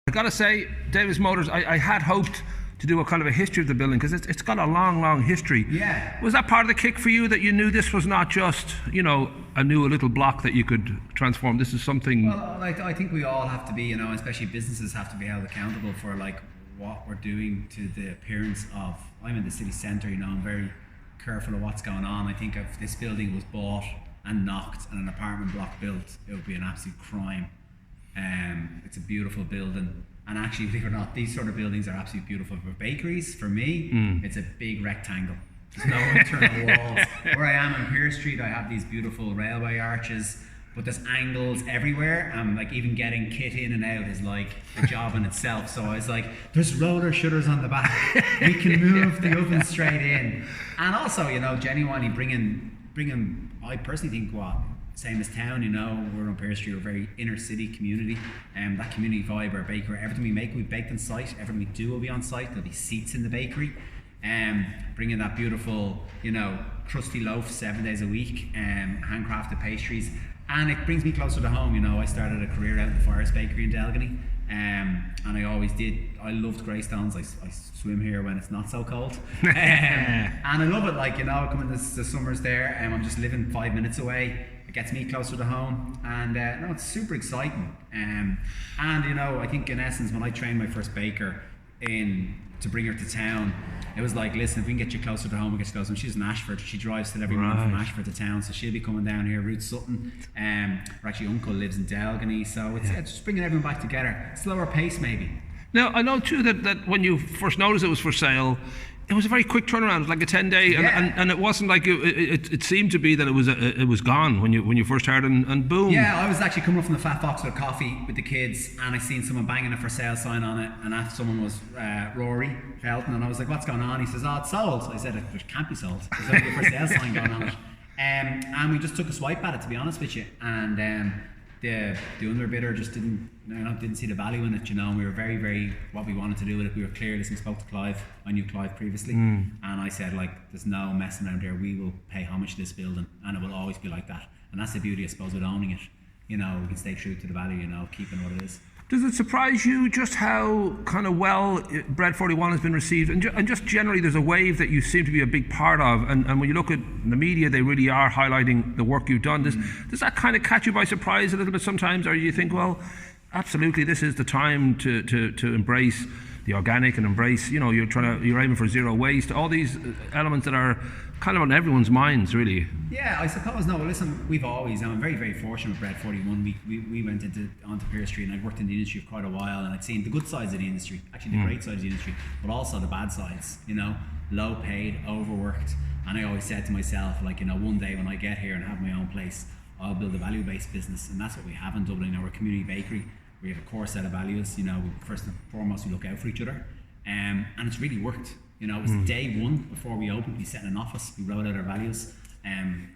I gotta say, Davis Motors, I had hoped to do a kind of a history of the building because it's got a long history. Yeah. Was that part of the kick for you, that you knew this was not just, a little block that you could transform? This is something. Well, I think we all have to be, especially businesses have to be held accountable for what we're doing to the appearance of. I'm in the city centre, I'm very careful of what's going on. I think if this building was bought and knocked and an apartment block built, it would be an absolute crime. It's a beautiful building, and actually, believe it or not, these sort of buildings are absolutely beautiful. For bakeries, for me, it's a big rectangle. There's no internal walls. Where I am on Pearse Street, I have these beautiful railway arches, but there's angles everywhere. Even getting kit in and out is like a job in itself. So I was like, there's roller shutters on the back. We can move the oven straight in. And also, genuinely bringing, I personally think same as town, we're on Pearse Street, we're a very inner city community, and that community vibe, our bakery, everything we make, we baked on site, everything we do will be on site, there'll be seats in the bakery, bringing that beautiful, crusty loaf 7 days a week, handcrafted pastries, and it brings me closer to home. I started a career out in the Forest Bakery in Delgany, and I always did. I loved Greystones. I swim here when it's not so cold, and I love it. Coming the summers there, I'm just living 5 minutes away. It gets me closer to home, and it's super exciting. I think in essence, when I trained my first baker to bring her to town, it was like, listen, if we can get you closer to home, we get you closer. And she's in Ashford. She drives still every morning from Ashford to town, so she'll be coming down here, Route Sutton. Her actually uncle lives in Delgany, so it's just bringing everyone back together. Slower pace, maybe. Now, I know too that when you first noticed it was for sale, it was a very quick turnaround. It was like a 10-day, and it wasn't like it seemed to be that it was gone when you first started, and boom. Yeah, I was actually coming up from the Fat Fox with coffee with the kids, and I seen someone banging a for sale sign on it, and that someone was Rory Felton, and I was like, "What's going on?" He says, "Oh, it's sold." I said, "It can't be sold. There's only a for sale sign going on it." And we just took a swipe at it, to be honest with you, and the underbidder just didn't see the value in it, and we were very, very what we wanted to do with it. We were clear. Listen, we spoke to Clive. I knew Clive previously, and I said, there's no messing around here. We will pay homage to this building, and it will always be like that. And that's the beauty, I suppose, with owning it. We can stay true to the value, keeping what it is. Does it surprise you just how kind of well Bread 41 has been received, and just generally there's a wave that you seem to be a big part of, and when you look at the media, they really are highlighting the work you've done. Does that kind of catch you by surprise a little bit sometimes, or do you think, well, absolutely, this is the time to embrace the organic and embrace, you're aiming for zero waste, all these elements that are kind of on everyone's minds, really? Yeah, I suppose. No, well, listen, I'm very, very fortunate with Bread 41. We went onto Pearse Street, and I'd worked in the industry for quite a while, and I'd seen the good sides of the industry, actually the great sides of the industry, but also the bad sides, low paid, overworked. And I always said to myself, one day when I get here and have my own place, I'll build a value-based business, and that's what we have in Dublin. We're a community bakery. We have a core set of values. First and foremost, we look out for each other, and it's really worked. It was day one before we opened. We sat in an office. We wrote out our values.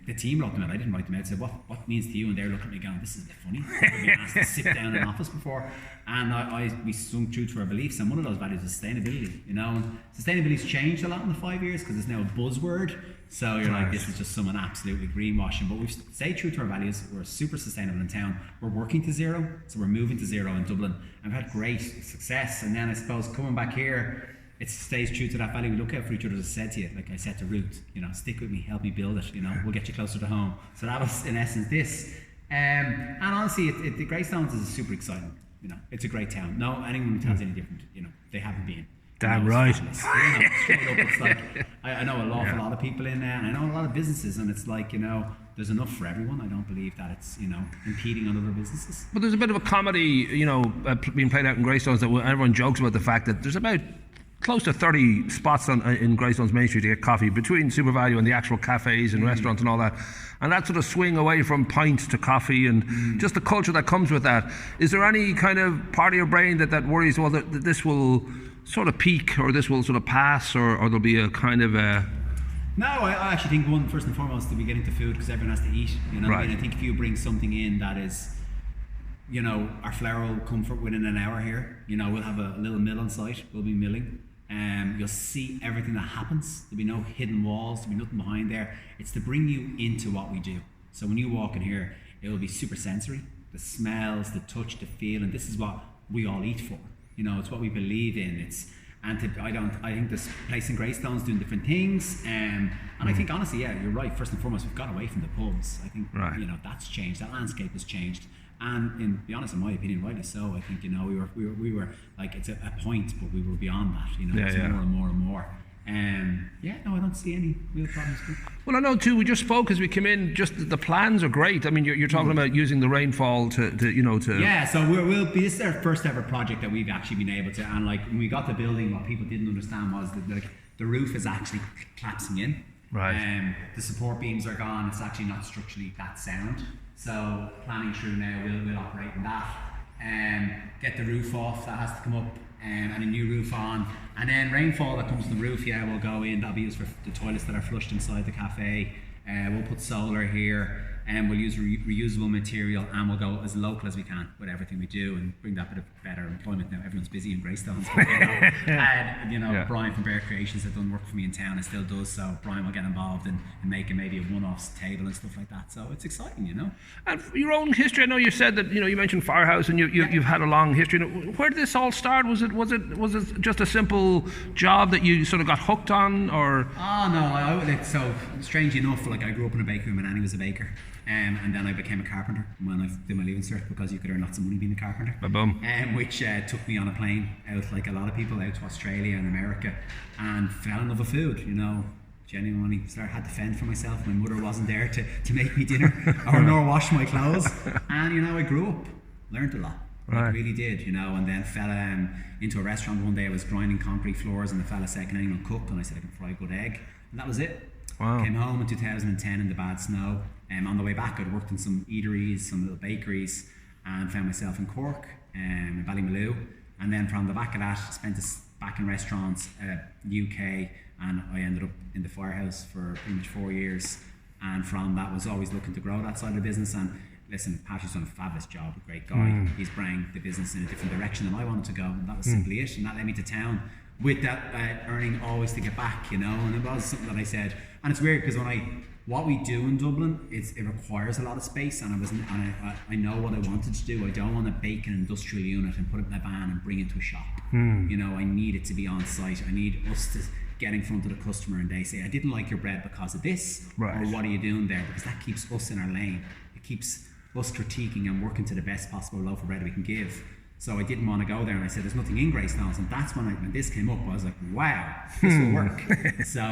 The team wrote them out. I didn't write them out. I said, what means to you? And they're looking at me going, this is a bit funny. I've been asked to sit down in an office before. And we swung true to our beliefs. And one of those values is sustainability. And sustainability's changed a lot in the 5 years because it's now a buzzword. So you're like, this is just someone absolutely greenwashing. But we've stayed true to our values. We're super sustainable in town. We're working to zero. So we're moving to zero in Dublin. And we've had great success. And then I suppose coming back here, it stays true to that value. We look out for each other, as I said to you. Like I said to Ruth, stick with me, help me build it. We'll get you closer to home. So that was in essence this. And honestly, the Greystones is super exciting. It's a great town. No, anyone who tells any different, they haven't been. Damn right. Straight up, it's like I know a lot of people in there, and I know a lot of businesses, and it's like there's enough for everyone. I don't believe that it's impeding on other businesses. But there's a bit of a comedy, being played out in Greystones that everyone jokes about the fact that there's about close to 30 spots in Greystones Main Street to get coffee between SuperValu and the actual cafes and restaurants and all that. And that sort of swing away from pints to coffee and just the culture that comes with that. Is there any kind of part of your brain that worries, well, that this will sort of peak, or this will sort of pass, or there'll be a kind of a... No, I actually think first and foremost, to be getting to food, because everyone has to eat. Right. I think if you bring something in that is, our flour will come within an hour here. We'll have a little mill on site. We'll be milling. You'll see everything that happens. There'll be no hidden walls. There'll be nothing behind there. It's to bring you into what we do. So when you walk in here, it will be super sensory. The smells, the touch, the feel, and this is what we all eat for. You know, it's what we believe in. I think this place in Greystone's doing different things. And I think honestly, yeah, you're right. First and foremost, we've got away from the pubs. I think, you know, that's changed. That landscape has changed. And to be honest, in my opinion, rightly so. I think, you know, we were like, it's a point, but we were beyond that, you know, it's more and more and more. No, I don't see any real problems. Well, I know too, we just spoke as we came in, just the plans are great. I mean, you're talking about using the rainfall to. Yeah, so this is our first ever project that we've actually been able to, and like when we got the building, what people didn't understand was that the roof is actually collapsing in. Right. The support beams are gone, it's actually not structurally that sound. So planning through now, we'll operate in that. Get the roof off, that has to come up. And a new roof on, and then rainfall that comes to the roof, will go in. That'll be used for the toilets that are flushed inside the cafe. We'll put solar here, and we'll use reusable material, and we'll go as local as we can with everything we do, and bring that bit of better employment. Now everyone's busy in Greystones, but, you know, Brian from Bear Creations has done work for me in town and still does. So Brian will get involved in making maybe a one-off table and stuff like that. So it's exciting, you know. And your own history, I know you said that, you know, you mentioned Firehouse, and you've had a long history. Where did this all start? Was it just a simple job that you sort of got hooked on, or? Oh no, so strangely enough, like I grew up in a bakery. My nanny was a baker. And then I became a carpenter when I did my leaving cert, because you could earn lots of money being a carpenter. Which took me on a plane out, like a lot of people, out to Australia and America, and fell in love with food, you know. Genuinely had to fend for myself. My mother wasn't there to make me dinner or nor wash my clothes. And, you know, I grew up, learned a lot. I really did, you know, and then fell into a restaurant one day. I was grinding concrete floors, and the fella said, "Can anyone cook?" And I said, "I can fry a good egg." And that was it. Wow. Came home in 2010 in the bad snow. On the way back, I'd worked in some eateries, some little bakeries, and found myself in Cork, in Ballymaloe. And then from the back of that, spent back in restaurants, UK, and I ended up in the Firehouse for pretty much 4 years. And from that, was always looking to grow that side of the business. And listen, Patrick's done a fabulous job, a great guy. He's bringing the business in a different direction than I wanted to go, and that was simply it. And that led me to town with that earning always to get back, you know. And it was something that I said, and it's weird because what we do in Dublin, it requires a lot of space, and I know what I wanted to do. I don't want to bake an industrial unit and put it in a van and bring it to a shop. You know, I need it to be on site. I need us to get in front of the customer and they say, "I didn't like your bread because of this," or "What are you doing there?" Because that keeps us in our lane. It keeps us critiquing and working to the best possible loaf of bread we can give. So I didn't want to go there, and I said, "There's nothing in Greystones," and that's when this came up. I was like, "Wow, this will work." So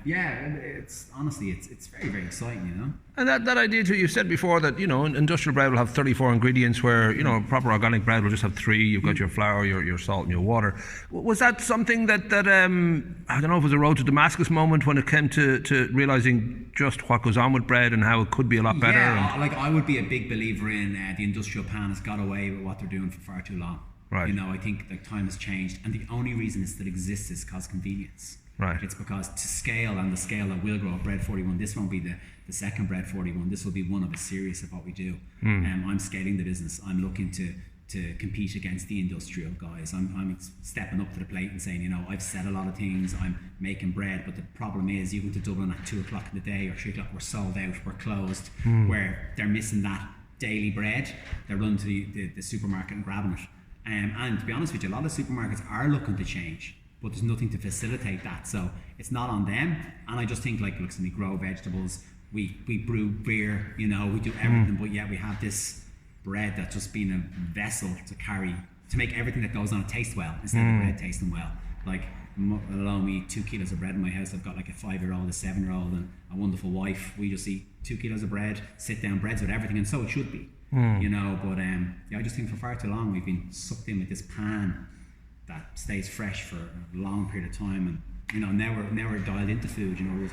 it's honestly, it's very, very exciting, you know. And that idea too, you said before that, you know, industrial bread will have 34 ingredients, where, you know, proper organic bread will just have 3. You've got your flour, your salt, and your water. Was that something that I don't know if it was a road to Damascus moment when it came to realizing just what goes on with bread and how it could be a lot better? Yeah, like I would be a big believer in the industrial pan has got away with what they're doing for far too long. Right. You know, I think like time has changed, and the only reason it still exists is because convenience. Right. It's because to scale, and the scale that will grow, Bread 41, this won't be the second Bread 41, this will be one of a series of what we do. I'm scaling the business. I'm looking to compete against the industrial guys. I'm stepping up to the plate and saying, you know, I've said a lot of things, I'm making bread, but the problem is you go to Dublin at 2 o'clock in the day or 3 o'clock, we're sold out, we're closed, where they're missing that daily bread. They're running to the supermarket and grabbing it. And to be honest with you, a lot of supermarkets are looking to change, but there's nothing to facilitate that. So it's not on them. And I just think, like, look, we grow vegetables, we brew beer, you know, we do everything, but yet we have this bread that's just been a vessel to make everything that goes on it taste well, instead of bread tasting well. Like, allow me 2 kilos of bread in my house. I've got like a 5-year-old, a 7-year-old, and a wonderful wife. We just eat 2 kilos of bread, sit down, breads with everything, and so it should be. You know, but I just think for far too long we've been sucked in with this pan that stays fresh for a long period of time, and you know, now we're dialed into food. You know,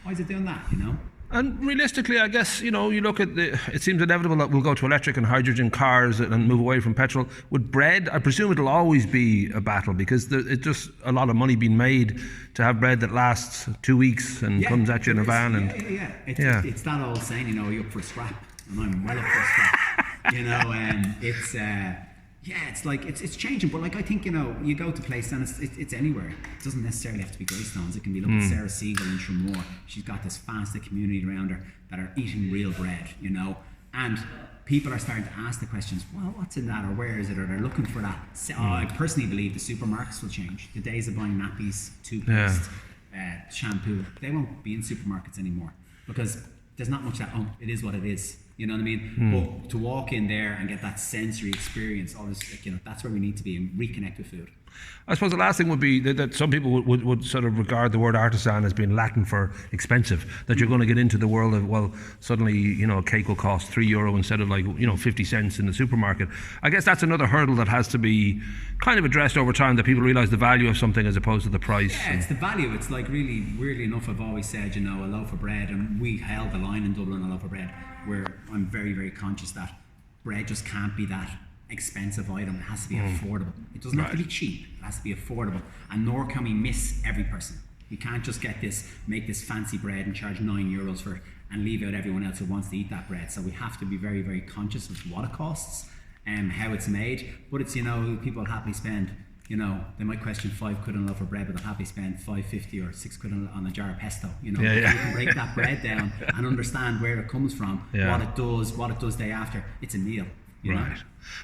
why is it doing that? You know. And realistically, I guess, you know, you look at it seems inevitable that we'll go to electric and hydrogen cars and move away from petrol. With bread, I presume it'll always be a battle, because it's just a lot of money being made to have bread that lasts 2 weeks and comes at you in a van. It's that old saying, you know, are you up for a scrap? And I'm well up for a scrap. You know, it's like it's changing, but like I think, you know, you go to places and it's anywhere. It doesn't necessarily have to be Greystones. It can be, look at Sarah Siegel in Shamrock. She's got this fantastic community around her that are eating real bread, you know, and people are starting to ask the questions, well, what's in that, or where is it, or they're looking for that. I personally believe the supermarkets will change. The days of buying nappies, toothpaste, shampoo, they won't be in supermarkets anymore, because there's not much that, it is what it is. You know what I mean? But to walk in there and get that sensory experience, all this, that's where we need to be and reconnect with food. I suppose the last thing would be that some people would sort of regard the word artisan as being Latin for expensive, that you're going to get into the world of, well, suddenly, a cake will cost €3 instead of 50 cents in the supermarket. I guess that's another hurdle that has to be kind of addressed over time, that people realise the value of something as opposed to the price. Yeah, it's the value. It's like, really, weirdly enough, I've always said, a loaf of bread, and we held the line in Dublin, a loaf of bread, where I'm very, very conscious that bread just can't be that expensive item. It has to be affordable. It doesn't have to be cheap. It has to be affordable. And nor can we miss every person. We can't just make this fancy bread and charge €9 for it and leave out everyone else who wants to eat that bread. So we have to be very, very conscious of what it costs and how it's made. But it's, people happily spend, they might question £5 on a loaf of bread, but they'll happily spend £5.50 or £6 on a jar of pesto. You can break that bread down and understand where it comes from, what it does day after. It's a meal. Right.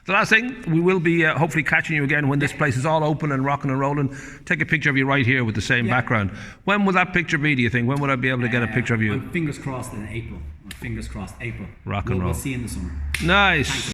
The last thing, we will be hopefully catching you again when this place is all open and rocking and rolling. Take a picture of you right here with the same background. When will that picture be, do you think? When would I be able to get a picture of you? Fingers crossed in April. Fingers crossed, April. Rock and roll. We'll see you in the summer. Nice. Thanks.